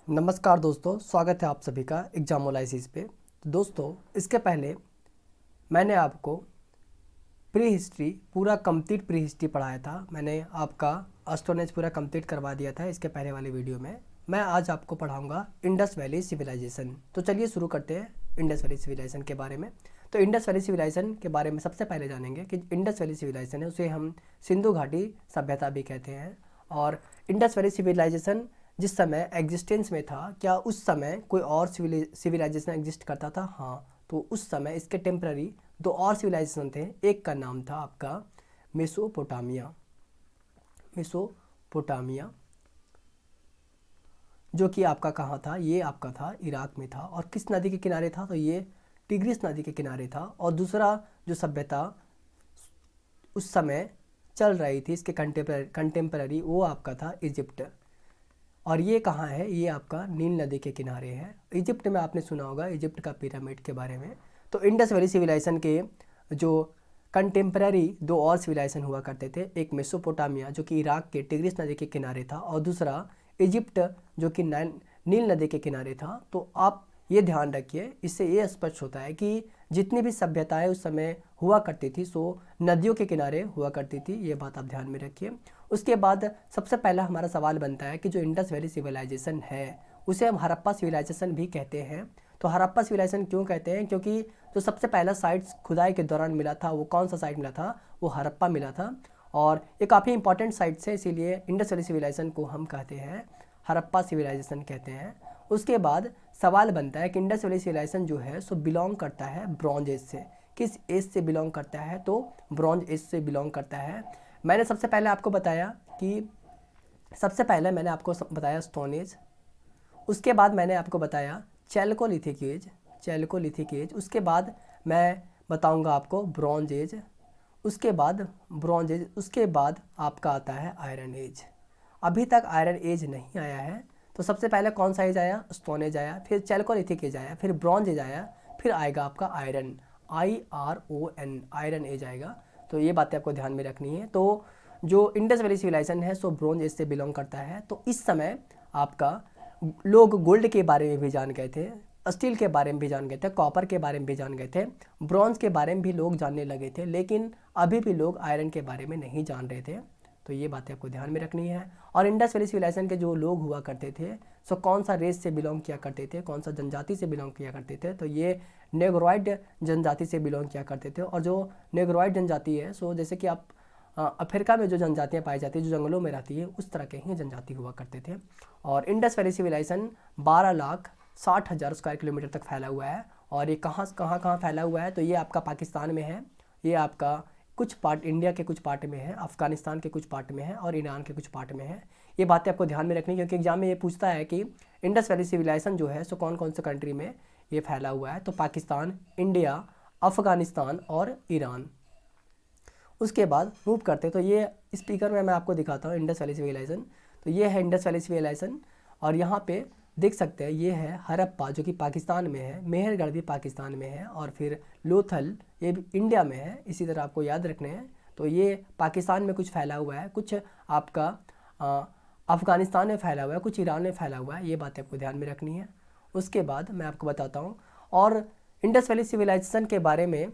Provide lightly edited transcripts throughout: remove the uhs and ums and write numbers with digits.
नमस्कार दोस्तों, स्वागत है आप सभी का एग्जामोलाइसिस पे। तो दोस्तों, इसके पहले मैंने आपको प्री हिस्ट्री पूरा कंप्लीट प्री हिस्ट्री पढ़ाया था। मैंने आपका स्टोनेज पूरा कंप्लीट करवा दिया था इसके पहले वाले वीडियो में। मैं आज आपको पढ़ाऊंगा इंडस वैली सिविलाइजेशन। तो चलिए शुरू करते हैं इंडस वैली सिविलाइजेशन के बारे में। तो इंडस वैली सिविलाइजेशन के बारे में सबसे पहले जानेंगे कि इंडस वैली सिविलाइजेशन है उसे हम सिंधु घाटी सभ्यता भी कहते हैं। और इंडस वैली सिविलाइजेशन जिस समय एग्जिस्टेंस में था, क्या उस समय कोई और सिविलाइजेशन एग्जिस्ट करता था? हाँ, तो उस समय इसके टेम्पररी दो और सिविलाइजेशन थे। एक का नाम था आपका मेसोपोटामिया, मेसोपोटामिया जो कि आपका कहाँ था? ये आपका था इराक में था। और किस नदी के किनारे था? तो ये टिग्रिस नदी के किनारे था। और दूसरा जो सभ्यता उस समय चल रही थी इसके कंटेम्पररी, वो आपका था इजिप्ट। और ये कहाँ है? ये आपका नील नदी के किनारे है। इजिप्ट में आपने सुना होगा इजिप्ट का पिरामिड के बारे में। तो इंडस वैली सिविलाइजेशन के जो कंटेम्पररी दो और सिविलाइजेशन हुआ करते थे, एक मेसोपोटामिया जो कि इराक के टिग्रिस नदी के किनारे था, और दूसरा इजिप्ट जो कि नील नदी के किनारे था। तो आप ये ध्यान रखिए, इससे ये स्पष्ट होता है कि जितनी भी सभ्यताएं उस समय हुआ करती थी सो नदियों के किनारे हुआ करती थी। ये बात आप ध्यान में रखिए। उसके बाद सबसे पहला हमारा सवाल बनता है कि जो इंडस वैली सिविलाइजेशन है उसे हम हड़प्पा सिविलाइजेशन भी कहते हैं। तो हड़प्पा सिविलाइजेशन क्यों कहते हैं? क्योंकि जो सबसे पहला साइट खुदाई के दौरान मिला था वो कौन सा साइट मिला था? वो हड़प्पा मिला था। और ये काफ़ी इंपॉर्टेंट साइट्स है, इसीलिए इंडस वैली सिविलाइजेशन को हम कहते हैं हड़प्पा सिविलाइजेशन कहते हैं। उसके बाद सवाल बनता है कि इंडस वैली सिविलाइजेशन जो है सो बिलोंग करता है ब्रॉन्ज एज से। किस एज से बिलोंग करता है? तो ब्रॉन्ज एज से बिलोंग करता है। मैंने सबसे पहले आपको बताया कि सबसे पहले मैंने आपको बताया स्टोन एज, उसके बाद मैंने आपको बताया चैल्कोलिथिक एज, चैल्कोलिथिक एज। उसके बाद मैं बताऊंगा आपको ब्रॉन्ज एज, उसके बाद ब्रॉन्ज एज, उसके बाद आपका आता है आयरन एज। अभी तक आयरन एज नहीं आया है। तो सबसे पहले कौन सा एज आया? स्टोन एज आया, फिर चैल्कोलिथिक एज आया, फिर ब्रॉन्ज एज आया, फिर आएगा आपका आयरन, IRON, आयरन एज आएगा। तो ये बातें आपको ध्यान में रखनी है। तो जो इंडस वैली सिविलाइजेशन है सो ब्रॉन्ज एज से बिलोंग करता है। तो इस समय आपका लोग गोल्ड के बारे में भी जान गए थे, स्टील के बारे में भी जान गए थे, कॉपर के बारे में भी जान गए थे, ब्रॉन्ज के बारे में भी लोग जानने लगे थे, लेकिन अभी भी लोग आयरन के बारे में नहीं जान रहे थे। तो ये बातें आपको ध्यान में रखनी है। और इंडस वैली सिविलाइजेशन के जो लोग हुआ करते थे सो कौन सा रेस से बिलोंग किया करते थे, कौन सा जनजाति से बिलोंग किया करते थे? तो ये नेग्रोइड जनजाति से बिलोंग किया करते थे। और जो नेग्रोइड जनजाति है सो जैसे कि आप अफ्रीका में जो जनजातियाँ पाई जाती है, जो जंगलों में रहती है, उस तरह के ही जनजाति हुआ करते थे। और Indus valley civilization 12,60,000 square kilometre तक फैला हुआ है। और ये कहाँ कहाँ फैला हुआ है? तो ये आपका पाकिस्तान में है, ये आपका कुछ पार्ट इंडिया के कुछ पार्ट में है, अफगानिस्तान के कुछ पार्ट में है, और ईरान के कुछ पार्ट में है। ये बातें आपको ध्यान में रखनी है, क्योंकि एग्जाम में ये पूछता है कि इंडस वैली सिविलाइजेशन जो है सो कौन कौन से कंट्री में ये फैला हुआ है? तो पाकिस्तान, इंडिया, अफगानिस्तान और ईरान। उसके बाद मूव करते हैं। तो ये स्पीकर में मैं आपको दिखाता हूँ इंडस वैली सिविलाइजेशन। तो ये है इंडस वैली सिविलाइजेशन, और यहाँ पे देख सकते हैं ये है हड़प्पा जो कि पाकिस्तान में है, मेहरगढ़ भी पाकिस्तान में है, और फिर लोथल ये भी इंडिया में है। इसी तरह आपको याद रखने हैं। तो ये पाकिस्तान में कुछ फैला हुआ है, कुछ आपका अफ़गानिस्तान में फैला हुआ है, कुछ ईरान में फैला हुआ है। ये बातें आपको ध्यान में रखनी है। उसके बाद मैं आपको बताता हूँ और इंडस वैली सिविलाइजेशन के बारे में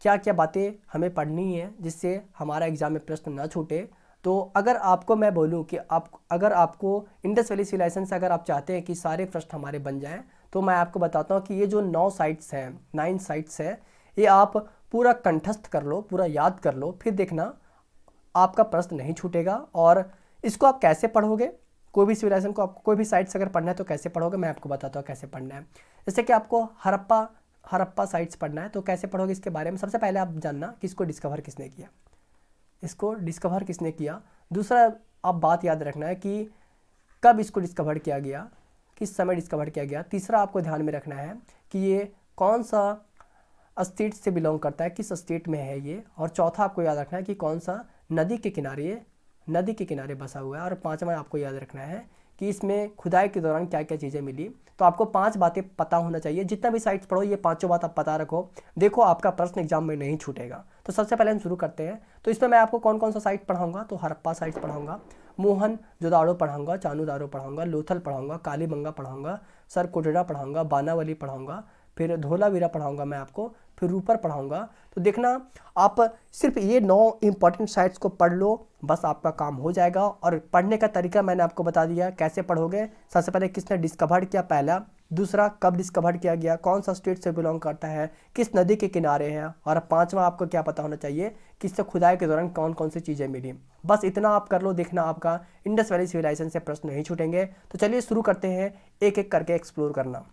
क्या क्या बातें हमें पढ़नी है जिससे हमारा एग्ज़ाम में प्रश्न ना छूटे। तो अगर आपको मैं बोलूं कि अगर आपको इंडस वैली सिविलाइजेशन से अगर आप चाहते हैं कि सारे प्रश्न हमारे बन जाएं, तो मैं आपको बताता हूं कि ये जो 9 साइट्स हैं, 9 साइट्स हैं, ये आप पूरा कंठस्थ कर लो, पूरा याद कर लो, फिर देखना आपका प्रश्न नहीं छूटेगा। और इसको आप कैसे पढ़ोगे? कोई भी सिविलाइजेशन को आपको कोई भी साइट्स अगर पढ़ना है तो कैसे पढ़ोगे, मैं आपको बताता हूँ कैसे पढ़ना है। जैसे कि आपको हड़प्पा साइट्स पढ़ना है तो कैसे पढ़ोगे इसके बारे में? सबसे पहले आप जानना कि इसको डिस्कवर किसने किया, इसको डिस्कवर किसने किया। दूसरा आप बात याद रखना है कि कब इसको डिस्कवर किया गया, किस समय डिस्कवर किया गया। तीसरा आपको ध्यान में रखना है कि ये कौन सा स्टेट से बिलोंग करता है, किस स्टेट में है ये। और चौथा आपको याद रखना है कि कौन सा नदी के किनारे बसा हुआ है। और पाँचवा आपको याद रखना है कि इसमें खुदाई के दौरान क्या क्या चीज़ें मिली। तो आपको 5 बातें पता होना चाहिए। जितना भी साइट्स पढ़ो ये 5 बात आप पता रखो, देखो आपका प्रश्न एग्जाम में नहीं छूटेगा। तो सबसे पहले हम शुरू करते हैं। तो इसमें मैं आपको कौन कौन सा साइट पढ़ाऊंगा? तो हड़प्पा साइट्स पढ़ाऊंगा, मोहन जोदाड़ो पढ़ाऊंगा, चानूदारो पढ़ाऊंगा, लोथल पढ़ाऊंगा, कालीबंगा पढ़ाऊंगा, सर कोटेडा पढ़ाऊंगा, बानावली पढ़ाऊंगा, फिर धोलावीरा पढ़ाऊंगा मैं आपको, फिर रूपर पढ़ाऊंगा। तो देखना आप सिर्फ ये 9 इंपॉर्टेंट साइट्स को पढ़ लो, बस आपका काम हो जाएगा। और पढ़ने का तरीका मैंने आपको बता दिया कैसे पढ़ोगे। सबसे पहले किसने डिस्कवर किया, पहला। दूसरा, कब डिस्कवर किया गया, कौन सा स्टेट से बिलोंग करता है, किस नदी के किनारे है। और पांचवा आपको क्या पता होना चाहिए कि इससे खुदाई के दौरान कौन कौन सी चीज़ें मिली। बस इतना आप कर लो, देखना आपका इंडस वैली सिविलाइजेशन से प्रश्न नहीं छूटेंगे। तो चलिए शुरू करते हैं एक एक करके एक्सप्लोर करना।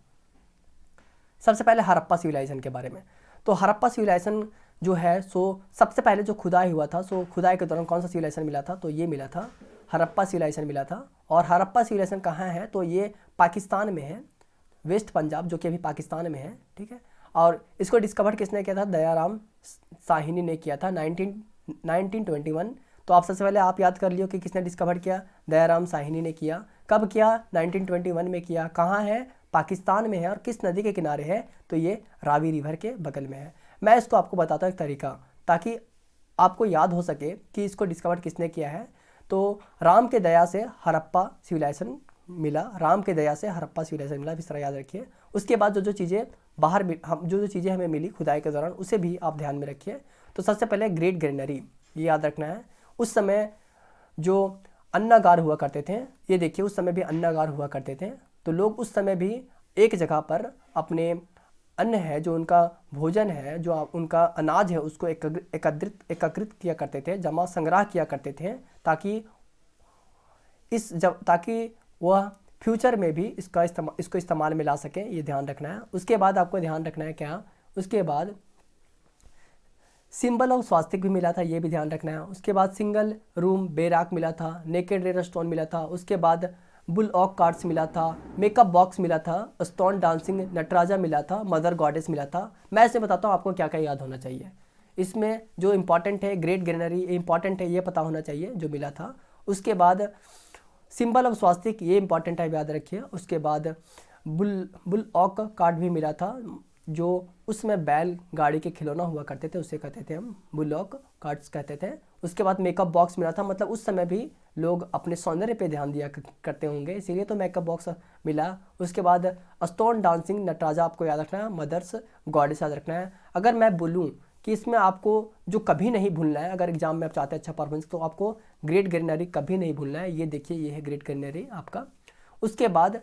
सबसे पहले हड़प्पा सिविलाइजेशन के बारे में। तो हड़प्पा सिविलाइजेशन जो है सो सबसे पहले जो खुदाई हुआ था, सो खुदाई के दौरान कौन सा सिविलाइजेशन मिला था, तो ये मिला था हड़प्पा सिविलाइजेशन मिला था। और हड़प्पा सिविलाइजेशन कहाँ है, तो ये पाकिस्तान में है, वेस्ट पंजाब, जो कि अभी पाकिस्तान में है, ठीक है। और इसको डिस्कवर किसने किया था, दयाराम साहिनी ने किया था 1921। तो आप सबसे पहले आप याद कर लियो कि किसने डिस्कवर किया, दयाराम साहिनी ने किया। कब किया, 1921 में किया। कहाँ है, पाकिस्तान में है। और किस नदी के किनारे है, तो ये रावी रिवर के बगल में है। मैं इसको आपको बताता हूँ एक तरीका, ताकि आपको याद हो सके कि इसको डिस्कवर किसने किया है। तो राम के दया से हड़प्पा सिविलाइजेशन मिला, राम के दया से हड़प्पा सिविलाइजेशन मिला, इस तरह याद रखिए। उसके बाद जो चीज़ें बाहर जो चीज़ें हमें मिली खुदाई के दौरान, उसे भी आप ध्यान में रखिए। तो सबसे पहले ग्रेट ग्रेनरी, ये याद रखना है। उस समय जो अन्नागार हुआ करते थे, ये देखिए उस समय भी अन्नागार हुआ करते थे। तो लोग उस समय भी एक जगह पर अपने अन्न है, जो उनका भोजन है, जो उनका अनाज है, उसको एकत्रित किया करते थे, जमा संग्रह किया करते थे, ताकि वह फ्यूचर में भी इसको इस्तेमाल में ला सके, ये ध्यान रखना है। उसके बाद आपको ध्यान रखना है क्या, उसके बाद सिंबल ऑफ स्वास्तिक भी मिला था, ये भी ध्यान रखना है। उसके बाद सिंगल रूम बेराक मिला था, नेकेड रेयर स्टोन मिला था। उसके बाद बुल ऑक कार्ड्स मिला था, मेकअप बॉक्स मिला था, स्टोन डांसिंग नटराजा मिला था, मदर गॉडेस मिला था। मैं इसे बताता हूँ आपको क्या क्या याद होना चाहिए। इसमें जो इंपॉर्टेंट है, ग्रेट ग्रेनरी इंपॉर्टेंट है, ये पता होना चाहिए जो मिला था। उसके बाद सिंबल ऑफ स्वास्तिक, ये इंपॉर्टेंट है, याद रखिए। उसके बाद बुल ऑक कार्ड भी मिला था, जो उसमें बैल गाड़ी के खिलौना हुआ करते थे, उसे कहते थे हम बुल ऑक कार्ड्स कहते थे। उसके बाद मेकअप बॉक्स मिला था, मतलब उस समय भी लोग अपने सौंदर्य पे ध्यान दिया करते होंगे, इसीलिए तो मेकअप बॉक्स मिला। उसके बाद स्टोन डांसिंग नटराजा आपको याद रखना है, मदर्स गॉडेस याद रखना है। अगर मैं बोलूँ कि इसमें आपको जो कभी नहीं भूलना है, अगर एग्जाम में आप चाहते हैं अच्छा परफॉर्मेंस, तो आपको ग्रेट ग्रेनरी कभी नहीं भूलना है। ये देखिए, ये है ग्रेट ग्रेनरी आपका। उसके बाद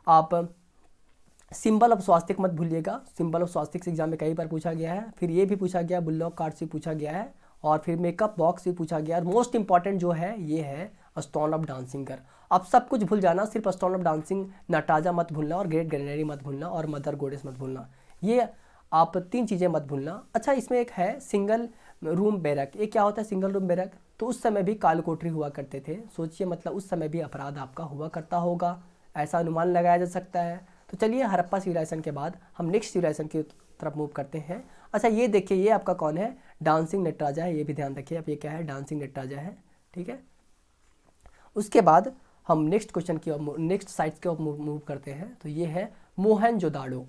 आप सिंबल ऑफ स्वास्तिक मत भूलिएगा, सिंबल ऑफ स्वास्तिक से एग्जाम में कई बार पूछा गया है। फिर ये भी पूछा गया, बुल्लॉक कार्ड से पूछा गया है, और फिर मेकअप बॉक्स से पूछा गया। और मोस्ट इंपॉर्टेंट जो है ये है स्टोन ऑफ डांसिंग गर्ल। अब सब कुछ भूल जाना, सिर्फ स्टोन ऑफ डांसिंग नटाजा मत भूलना, और ग्रेट ग्रेनरी मत भूलना, और मदर गोडेस मत भूलना। ये आप 3 चीज़ें मत भूलना। अच्छा, इसमें एक है सिंगल रूम बैरक। ये क्या होता है सिंगल रूम बैरक, तो उस समय भी काल कोठरी हुआ करते थे। सोचिए, मतलब उस समय भी अपराध आपका हुआ करता होगा, ऐसा अनुमान लगाया जा सकता है। तो चलिए, हड़प्पा सिविलाइजेशन के बाद हम नेक्स्ट सिविलाइजेशन की तरफ मूव करते हैं। अच्छा, ये देखिए, ये आपका कौन है, डांसिंग नटराजा है, ये भी ध्यान रखिए आप, ये क्या है, डांसिंग नटराजा है, ठीक है। उसके बाद हम नेक्स्ट क्वेश्चन की ओर, नेक्स्ट साइट्स की ओर मूव करते हैं। तो ये है मोहनजोदाड़ो।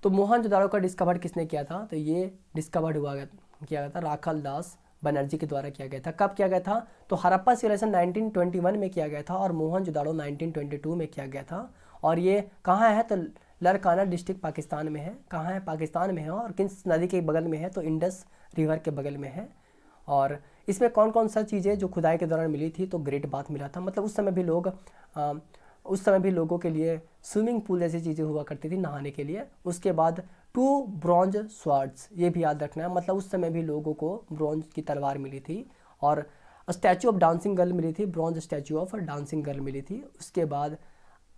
तो मोहनजोदाड़ो का डिस्कवर किसने किया था, तो ये डिस्कवर किया गया था राखल दास बनर्जी के द्वारा किया गया था। कब किया गया था, तो हड़प्पा सिविलाइजेशन 1921 में किया गया था, और मोहनजोदाड़ो 1922 में किया गया था। और ये कहाँ है, तो लरकाना डिस्ट्रिक्ट पाकिस्तान में है। कहाँ है, पाकिस्तान में है। और किस नदी के बगल में है, तो इंडस रिवर के बगल में है। और इसमें कौन कौन सा चीज़ें जो खुदाई के दौरान मिली थी, तो ग्रेट बाथ मिला था, मतलब उस समय भी लोगों के लिए स्विमिंग पूल जैसी चीज़ें हुआ करती थी नहाने के लिए। उसके बाद 2 ब्रॉन्ज स्वार्ड्स, ये भी याद रखना है, मतलब उस समय भी लोगों को ब्रॉन्ज की तलवार मिली थी। और स्टैचू ऑफ डांसिंग गर्ल मिली थी, bronze statue of dancing girl मिली थी। उसके बाद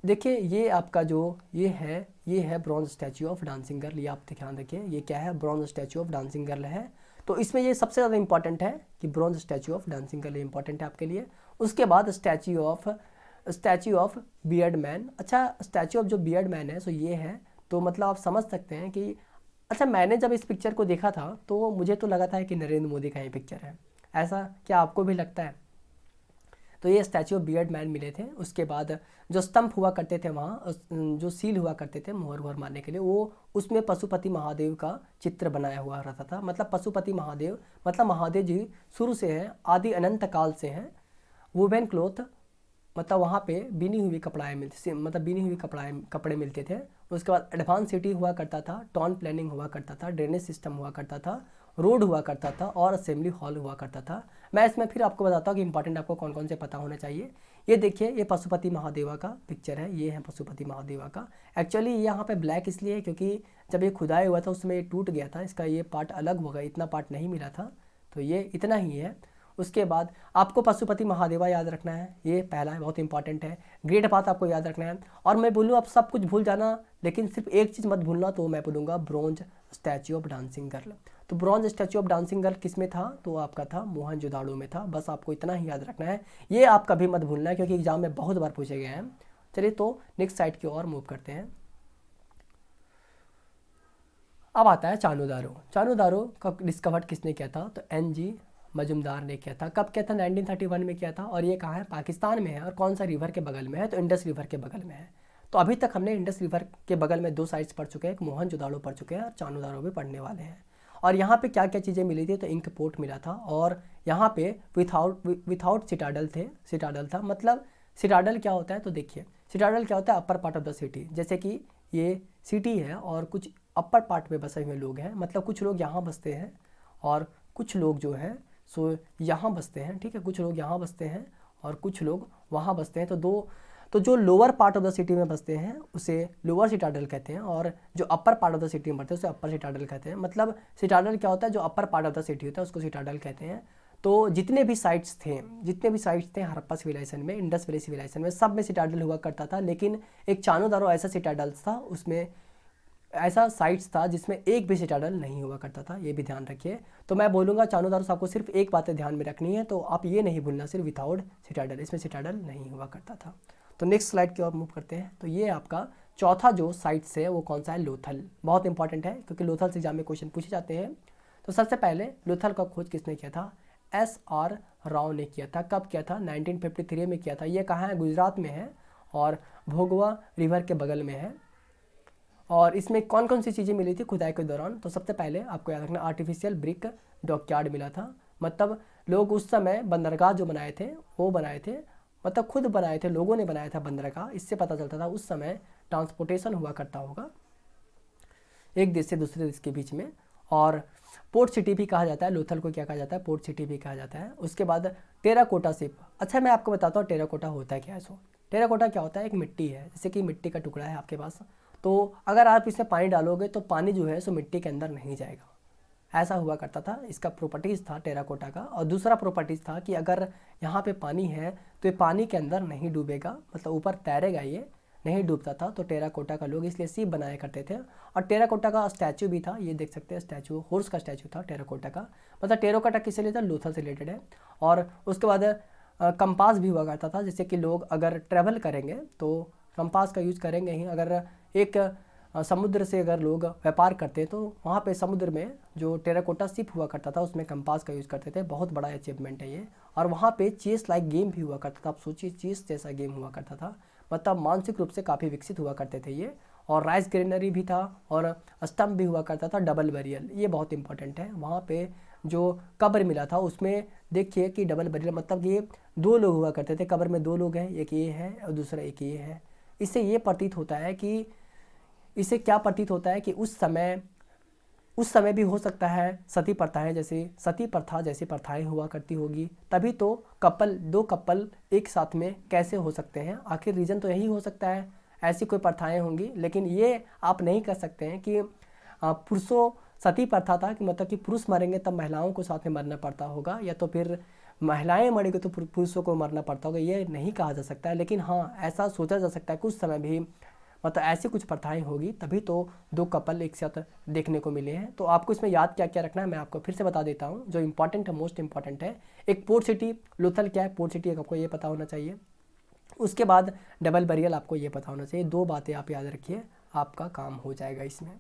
देखिए, ये आपका जो ये है bronze statue of dancing girl, ये आप ध्यान रखिए, ये क्या है, bronze statue of dancing girl है। तो इसमें ये सबसे ज़्यादा इंपॉर्टेंट है कि bronze statue of dancing girl important है आपके लिए। उसके बाद स्टैचू ऑफ बियर्ड मैन। अच्छा, स्टैचू ऑफ जो बियर्ड मैन है, सो ये है, तो मतलब आप समझ सकते हैं कि अच्छा, मैंने जब इस पिक्चर को देखा था तो मुझे तो लगा था कि नरेंद्र मोदी का ये पिक्चर है। ऐसा क्या आपको भी लगता है? तो ये स्टैचू ऑफ बियर्ड मैन मिले थे। उसके बाद जो स्तंभ हुआ करते थे वहाँ, जो सील हुआ करते थे मोहर वोहर मारने के लिए, वो उसमें पशुपति महादेव का चित्र बनाया हुआ रहता था। मतलब पशुपति महादेव, मतलब महादेव जी शुरू से हैं, आदि अनंत काल से हैं। वुवेन क्लोथ मतलब वहाँ पे बिनी हुई कपड़ाएँ मिलती, मतलब बिनी हुई कपड़े मिलते थे। उसके बाद एडवांस सिटी हुआ करता था, टाउन प्लानिंग हुआ करता था, ड्रेनेज सिस्टम हुआ करता था, रोड हुआ करता था और असेंबली हॉल हुआ करता था। मैं इसमें फिर आपको बताता हूँ कि इंपॉर्टेंट आपको कौन कौन से पता होने चाहिए। ये देखिए, ये पशुपति महादेवा का पिक्चर है, ये है पशुपति महादेवा का। एक्चुअली यहाँ पे ब्लैक इसलिए है क्योंकि जब ये खुदाई हुआ था उसमें ये टूट गया था, इसका ये पार्ट अलग हो गया, इतना पार्ट नहीं मिला था, तो ये इतना ही है। उसके बाद आपको पशुपति महादेवा याद रखना है, ये पहला है, बहुत इंपॉर्टेंट है। ग्रेट बात आपको याद रखना है। और मैं बोलूँ आप सब कुछ भूल जाना, लेकिन सिर्फ एक चीज़ मत भूलना, तो मैं बोलूँगा bronze statue of dancing girl. तो bronze statue of dancing girl किस में था? तो आपका था मोहनजोदाड़ो में था। बस आपको इतना ही याद रखना है, ये आप कभी मत भूलना है क्योंकि एग्जाम में बहुत बार पूछे गए हैं। चलिए तो नेक्स्ट साइड की ओर मूव करते हैं। अब आता है चानोदारो। चानोदारो का डिस्कवर किसने किया था? तो NG मजुमदार ने किया था। कब किया था? 1931 में किया था। और ये कहाँ है? पाकिस्तान में है। और कौन सा रिवर के बगल में है? तो इंडस रिवर के बगल में है। तो अभी तक हमने इंडस रिवर के बगल में 2 साइट्स पढ़ चुके हैं, एक मोहनजोदाड़ो पढ़ चुके हैं और चानोदारो भी पढ़ने वाले हैं। और यहाँ पे क्या क्या चीज़ें मिली थी? तो इंक पोर्ट मिला था और यहाँ पे विथाउट सिटाडल था। मतलब सिटाडल क्या होता है? तो देखिए, सिटाडल क्या होता है? Upper part of the city. जैसे कि ये सिटी है और कुछ अपर पार्ट में बसे हुए लोग हैं, मतलब कुछ लोग यहाँ बसते हैं और कुछ लोग जो हैं सो यहाँ बसते हैं, ठीक है। कुछ लोग यहाँ बसते हैं और कुछ लोग वहाँ बसते हैं। तो जो lower part of the city में बसते हैं उसे लोअर सिटाडल कहते हैं, और जो upper part of the city में बसते हैं उसे अपर सिटाडल कहते हैं। मतलब सिटाडल क्या होता है? जो upper part of the city होता है उसको सिटाडल कहते हैं। तो जितने भी साइट्स थे हड़प्पा सिविलाइजेशन में, इंडस वैली सिविलाइजेशन में, सब में सिटाडल हुआ करता था। लेकिन एक चानोदारो ऐसा सिटाडल था, उसमें ऐसा साइट्स था जिसमें एक भी सिटाडल नहीं हुआ करता था, ये भी ध्यान रखिए। तो मैं बोलूँगा चानोदारो आपको सिर्फ एक बातें ध्यान में रखनी है, तो आप ये नहीं भूलना सिर्फ विथआउट सिटाडल, इसमें सिटाडल नहीं हुआ करता था। तो नेक्स्ट स्लाइड की ओर मूव करते हैं। तो ये आपका चौथा जो साइट्स है वो कौन सा है? लोथल। बहुत इंपॉर्टेंट है क्योंकि लोथल से एग्जाम में क्वेश्चन पूछे जाते हैं। तो सबसे पहले लोथल का खोज किसने किया था? SR राव ने किया था। कब किया था? 1953 में किया था। ये कहाँ है? गुजरात में है और भोगवा रिवर के बगल में है। और इसमें कौन कौन सी चीज़ें मिली थी खुदाई के दौरान? तो सबसे पहले आपको याद रखना, आर्टिफिशियल ब्रिक डॉकयार्ड मिला था। मतलब लोग उस समय बंदरगाह जो बनाए थे वो बनाए थे, मतलब खुद बनाए थे, लोगों ने बनाया था बंदरगाह। इससे पता चलता था उस समय ट्रांसपोर्टेशन हुआ करता होगा एक देश से दूसरे देश के बीच में। और पोर्ट सिटी भी कहा जाता है, लोथल को क्या कहा जाता है? पोर्ट सिटी भी कहा जाता है। उसके बाद टेराकोटा शिप। अच्छा, मैं आपको बताता हूँ टेराकोटा होता है क्या है। सो टेराकोटा क्या होता है? एक मिट्टी है, जैसे कि मिट्टी का टुकड़ा है आपके पास, तो अगर आप इसमें पानी डालोगे तो पानी जो है सो मिट्टी के अंदर नहीं जाएगा, ऐसा हुआ करता था। इसका प्रॉपर्टीज़ था टेराकोटा का। और दूसरा प्रॉपर्टीज़ था कि अगर यहाँ पे पानी है तो ये पानी के अंदर नहीं डूबेगा, मतलब ऊपर तैरेगा, ये नहीं डूबता था। तो टेराकोटा का लोग इसलिए शिप बनाया करते थे। और टेराकोटा का स्टैचू भी था, ये देख सकते हैं स्टैचू, हॉर्स का स्टैचू था टेराकोटा का। मतलब टेराकोटा किससे रिलेटेड? लोथल से रिलेटेड है। और उसके बाद कंपास भी हुआ करता था, जैसे कि लोग अगर ट्रैवल करेंगे तो कंपास का यूज़ करेंगे ही। अगर एक समुद्र से अगर लोग व्यापार करते तो वहाँ पे समुद्र में जो टेराकोटा शिप हुआ करता था उसमें कंपास का यूज़ करते थे। बहुत बड़ा अचीवमेंट है ये। और वहाँ पे चेस लाइक गेम भी हुआ करता था। आप सोचिए, चेस जैसा गेम हुआ करता था, मतलब मानसिक रूप से काफ़ी विकसित हुआ करते थे ये। और राइस ग्रेनरी भी था और स्टम्प भी हुआ करता था, डबल बैरियल, ये बहुत इंपॉर्टेंट है। वहाँ पे जो कब्र मिला था उसमें देखिए कि डबल बैरियल, मतलब कि 2 लोग हुआ करते थे, कब्र में 2 लोग हैं, एक ये है और दूसरा एक ये है। इससे ये प्रतीत होता है कि इससे क्या प्रतीत होता है कि उस समय भी हो सकता है सती प्रथाएं, जैसे सती प्रथा जैसी प्रथाएं हुआ करती होगी, तभी तो दो कपल एक साथ में कैसे हो सकते हैं? आखिर रीज़न तो यही हो सकता है, ऐसी कोई प्रथाएं होंगी। लेकिन ये आप नहीं कर सकते हैं कि पुरुषों सती प्रथा था कि मतलब कि पुरुष मरेंगे तब महिलाओं को साथ में मरना पड़ता होगा, या तो फिर महिलाएं मरेंगे तो पुरुषों को मरना पड़ता होगा, ये नहीं कहा जा सकता है। लेकिन हाँ, ऐसा सोचा जा सकता है कुछ समय भी मतलब ऐसी कुछ प्रथाएं होगी, तभी तो 2 कपल एक साथ देखने को मिले हैं। तो आपको इसमें याद क्या क्या रखना है मैं आपको फिर से बता देता हूँ, जो इंपॉर्टेंट है, मोस्ट इंपॉर्टेंट है। एक पोर्ट सिटी, लोथल क्या है? पोर्ट सिटी आपको ये पता होना चाहिए। उसके बाद डबल बैरियल आपको ये पता होना चाहिए। 2 बातें आप याद रखिए, आपका काम हो जाएगा इसमें।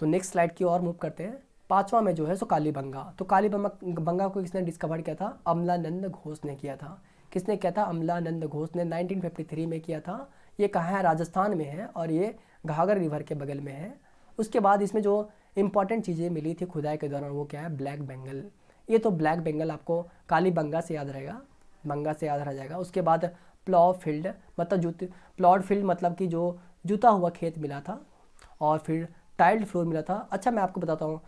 तो नेक्स्ट स्लाइड की ओर मूव करते हैं। 5वां में जो है सो कालीबंगा। तो कालीबंगा को किसने डिस्कवर किया था? अमलानंद घोष ने किया था। किसने किया था? अमलानंद घोष ने 1953 में किया था। ये कहाँ है? राजस्थान में है और ये घाघर रिवर के बगल में है। उसके बाद इसमें जो इंपॉर्टेंट चीज़ें मिली थी खुदाई के दौरान वो क्या है? ब्लैक बेंगल। ये तो ब्लैक बेंगल आपको कालीबंगा से याद रहेगा, मंगा से याद रह जाएगा। उसके बाद प्लॉ फील्ड मतलब प्लॉड फील्ड मतलब कि जो जुता हुआ खेत मिला था, और फिर टाइल्ड फ्लोर मिला था। अच्छा मैं आपको बताता हूँ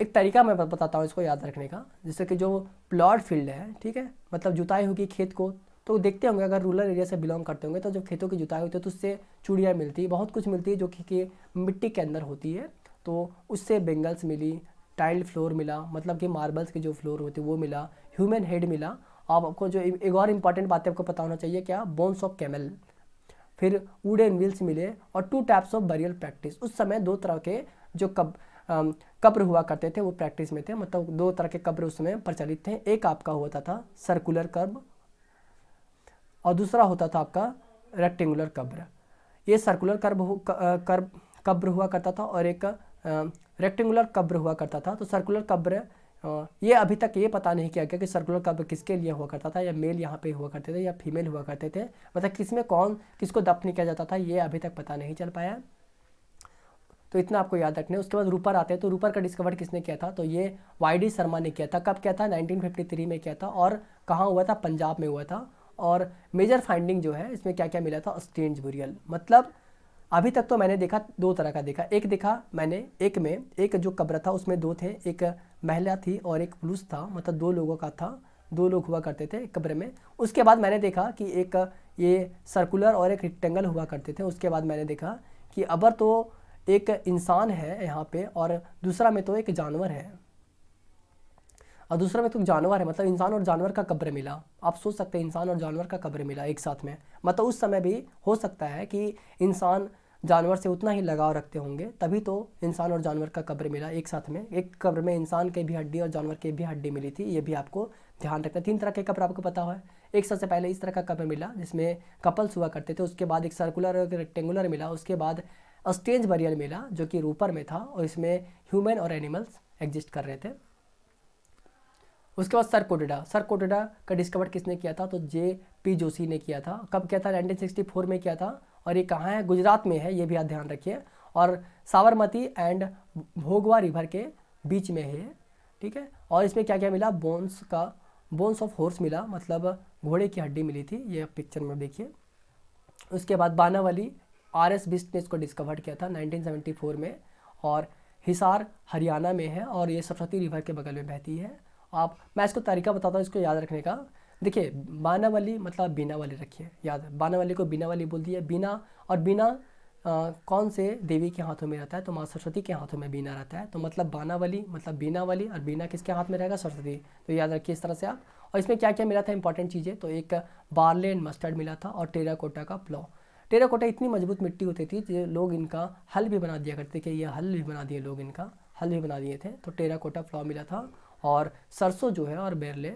एक तरीका, मैं बताता हूँ इसको याद रखने का। जैसे कि जो प्लॉट फील्ड है, ठीक है, मतलब जुताई होगी खेत को, तो देखते होंगे अगर रूरल एरिया से बिलोंग करते होंगे तो जब खेतों की जुताई होती है तो उससे चूड़ियाँ मिलती है, बहुत कुछ मिलती है जो कि मिट्टी के अंदर होती है। तो उससे बेंगल्स मिली, टाइल्ड फ्लोर मिला, मतलब कि मार्बल्स की जो फ्लोर होती है वो मिला, ह्यूमन हेड मिला। आपको जो एक और इम्पॉर्टेंट बात है आपको पता होना चाहिए, क्या, बोन्स ऑफ कैमल, फिर वुडन व्हील्स मिले, और 2 टाइप्स ऑफ बरियल प्रैक्टिस। उस समय 2 तरह के जो कब्र हुआ करते थे वो प्रैक्टिस में थे, मतलब 2 तरह के कब्र उस समय प्रचलित थे। एक आपका होता था सर्कुलर कब्र और दूसरा होता था आपका रेक्टेंगुलर कब्र। ये सर्कुलर कब्र हुआ करता था और एक रेक्टेंगुलर कब्र हुआ करता था। तो सर्कुलर कब्र ये अभी तक ये पता नहीं किया गया कि सर्कुलर कब्र किसके लिए हुआ करता था, या मेल यहाँ पे हुआ करते थे या फीमेल हुआ करते थे, मतलब किसमें कौन किसको दफन किया जाता था ये अभी तक पता नहीं चल पाया। तो इतना आपको याद रखना है। उसके बाद रूपर आते हैं, तो रूपर का डिस्कवर किसने किया था, तो ये वाई.डी. शर्मा ने किया था। कब किया था, 1953 में किया था, और कहाँ हुआ था, पंजाब में हुआ था। और मेजर फाइंडिंग जो है इसमें क्या क्या मिला था, स्टेंज बुरियल, मतलब अभी तक तो मैंने देखा 2 तरह का देखा। एक देखा मैंने, एक में एक जो कब्र था उसमें 2 थे, एक महिला थी और एक पुरुष था, मतलब 2 लोगों का था, 2 लोग हुआ करते थे एक कब्र में। उसके बाद मैंने देखा कि एक ये सर्कुलर और एक रेक्टेंगल हुआ करते थे। उसके बाद मैंने देखा कि अबर तो एक इंसान है यहाँ पे, और दूसरा में तो एक जानवर है, और दूसरा में तो जानवर है, मतलब इंसान और जानवर का कब्र मिला। आप सोच सकते हैं इंसान और जानवर का कब्र मिला एक साथ में, मतलब उस समय भी हो सकता है कि इंसान जानवर से उतना ही लगाव रखते होंगे, तभी तो इंसान और जानवर का कब्र मिला एक साथ में। एक कब्र में इंसान के भी हड्डी और जानवर के भी हड्डी मिली थी, ये भी आपको ध्यान रखना। 3 तरह के कब्र आपको पता है। एक सबसे पहले इस तरह का कब्र मिला जिसमें कपल्स हुआ करते थे, उसके बाद एक सर्कुलर और रेक्टेंगुलर मिला, उसके बाद स्टेज बरियल मिला जो कि रूपर में था, और इसमें ह्यूमन और एनिमल्स एग्जिस्ट कर रहे थे। उसके बाद सरकोटेडा का डिस्कवर किसने किया था, तो J.P. जोशी ने किया था। कब किया था, 1964 में किया था, और ये कहाँ है, गुजरात में है, ये भी आप ध्यान रखिए, और साबरमती एंड भोगवा रिवर के बीच में है, ठीक है। और इसमें क्या क्या मिला, बोन्स ऑफ हॉर्स मिला, मतलब घोड़े की हड्डी मिली थी, ये पिक्चर में देखिए। उसके बाद बानावली R.S. बिस्ट ने इसको डिस्कवर किया था 1974 में, और हिसार हरियाणा में है, और ये सरस्वती रिवर के बगल में बहती है। मैं इसको तरीका बताता हूँ इसको याद रखने का। देखिए बानावली मतलब बीना वाली रखिए याद, बानावली को बीना वाली बोलती है। बीना, और बीना कौन से देवी के हाथों में रहता है, तो माँ सरस्वती के हाथों में बीना रहता है, तो मतलब बानावली मतलब बीना वाली, और बीना किसके हाथ में रहेगा, सरस्वती। तो याद रखिए इस तरह से आप। और इसमें क्या क्या मिला था इंपॉर्टेंट चीज़ें, तो एक बार्ले एंड मस्टर्ड मिला था, और टेराकोटा का प्लॉ। टेराकोटा इतनी मजबूत मिट्टी होती थी कि लोग इनका हल भी बना दिया करते, कि ये हल भी बना दिए लोग, इनका हल भी बना दिए थे। तो टेराकोटा प्लॉ मिला था। और सरसों जो है और बार्ले,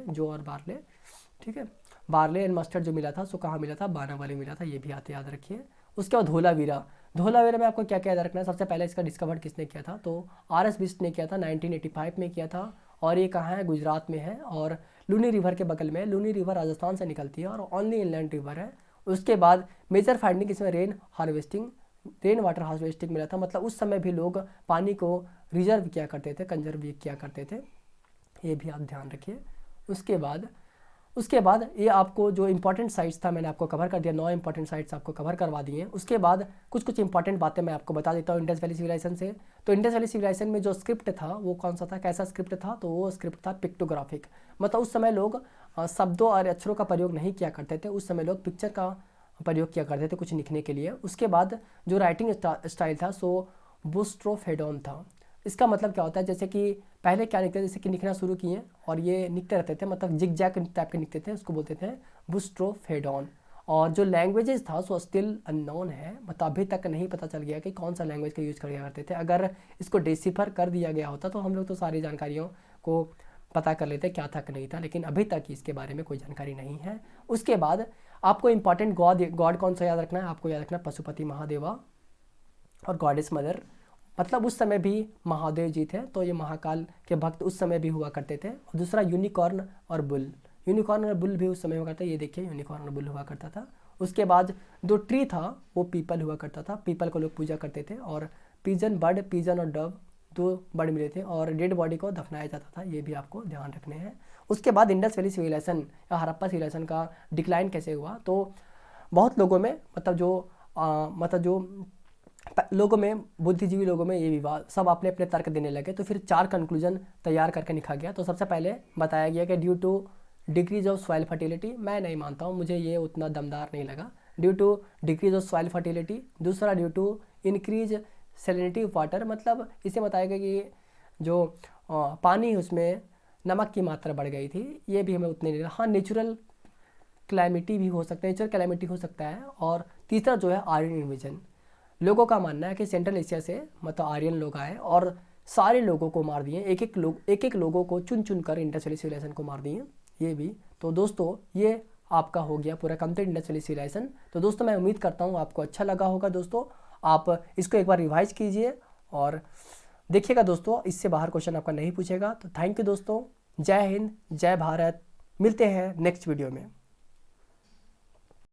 ठीक है, बार्ले एंड मस्टर्ड जो मिला था सो कहाँ मिला था, बानावाली मिला था, ये भी आते याद रखिए। उसके बाद धोलावीरा में आपको क्या क्या याद रखना है, सबसे पहले इसका डिस्कवर किसने किया था, तो R.S. बिस्ट ने किया था, 1985 में किया था, और ये कहाँ है, गुजरात में है, और लूनी रिवर के बगल में। लूनी रिवर राजस्थान से निकलती है और ओनली इनलैंड रिवर है। उसके बाद मेजर फाइंडिंग इसमें रेन वाटर हार्वेस्टिंग मिला था, मतलब उस समय भी लोग पानी को रिजर्व किया करते थे, कंजर्व किया करते थे, ये भी आप ध्यान रखिए। उसके बाद ये आपको जो इंपॉर्टेंट साइट्स था मैंने आपको कवर कर दिया, 9 इंपॉर्टेंट साइट्स आपको कवर करवा दिए। उसके बाद कुछ इंपॉर्टेंट बातें मैं आपको बता देता हूँ इंडस वैली सिविलाइजेशन से। तो इंडस वैली सिविलाइजेशन में जो स्क्रिप्ट था वो कौन सा था, कैसा स्क्रिप्ट था, तो वो स्क्रिप्ट था पिक्टोग्राफिक, मतलब उस समय लोग शब्दों और अक्षरों का प्रयोग नहीं किया करते थे, उस समय लोग पिक्चर का प्रयोग किया करते थे कुछ लिखने के लिए। उसके बाद जो राइटिंग स्टाइल था सो बुस्ट्रोफेडोन था। इसका मतलब क्या होता है, जैसे कि पहले क्या लिखते थे, जैसे कि लिखना शुरू किए और ये लिखते रहते थे, मतलब जिग जैग टाइप के लिखते थे, उसको बोलते थे बुस्ट्रोफेडोन। और जो लैंग्वेजेस था सो स्टिल अननोन है, मतलब अभी तक नहीं पता चल गया कि कौन सा लैंग्वेज का यूज़ किया करते थे। अगर इसको डिसिफर कर दिया गया होता तो हम लोग तो सारी जानकारियों को पता कर लेते क्या था कि नहीं था, लेकिन अभी तक इसके बारे में कोई जानकारी नहीं है। उसके बाद आपको इंपॉर्टेंट गॉड कौन सा याद रखना है, आपको याद रखना पशुपति महादेवा और गॉडेस मदर, मतलब उस समय भी महादेव जी थे, तो ये महाकाल के भक्त उस समय भी हुआ करते थे। और दूसरा यूनिकॉर्न और बुल भी उस समय हुआ करता है, ये देखिए यूनिकॉर्न और बुल हुआ करता था। उसके बाद जो ट्री था वो पीपल हुआ करता था, पीपल को लोग पूजा करते थे। और पिजन और डव 2 बर्ड मिले थे, और डेड बॉडी को दफनाया जाता था, ये भी आपको ध्यान रखने हैं। उसके बाद इंडस वैली सिविलाइजेशन या हड़प्पा सिविलाइजेशन का डिक्लाइन कैसे हुआ, तो बहुत लोगों में मतलब जो लोगों में, बुद्धिजीवी लोगों में ये विवाद, सब अपने अपने तर्क देने लगे। तो फिर 4 कंक्लूजन तैयार करके लिखा गया। तो सबसे पहले बताया गया कि due to decrease of soil fertility, मैं नहीं मानता हूँ, मुझे ये उतना दमदार नहीं लगा। Due to decrease of soil fertility. दूसरा due to increase salinity of water, मतलब इसे बताया गया कि जो पानी उसमें नमक की मात्रा बढ़ गई थी, ये भी हमें उतने नहीं लगा। हाँ, नेचुरल क्लैमिटी भी हो सकता है, नेचुरल क्लैमिटी हो सकता है। और तीसरा जो है आर्यन इन्वेजन, लोगों का मानना है कि सेंट्रल एशिया से मतलब आर्यन लोग आए और सारे लोगों को मार दिए, एक एक लोगों को चुन चुन कर इंडस वैली सिविलाइजेशन को मार दिए, ये भी। तो दोस्तों ये आपका हो गया पूरा कंप्लीट इंडस वैली सिविलाइजेशन। तो दोस्तों मैं उम्मीद करता हूँ आपको अच्छा लगा होगा। दोस्तों आप इसको एक बार रिवाइज कीजिए और देखिएगा दोस्तों, इससे बाहर क्वेश्चन आपका नहीं पूछेगा। तो थैंक यू दोस्तों, जय हिंद, जय भारत, मिलते हैं नेक्स्ट वीडियो में।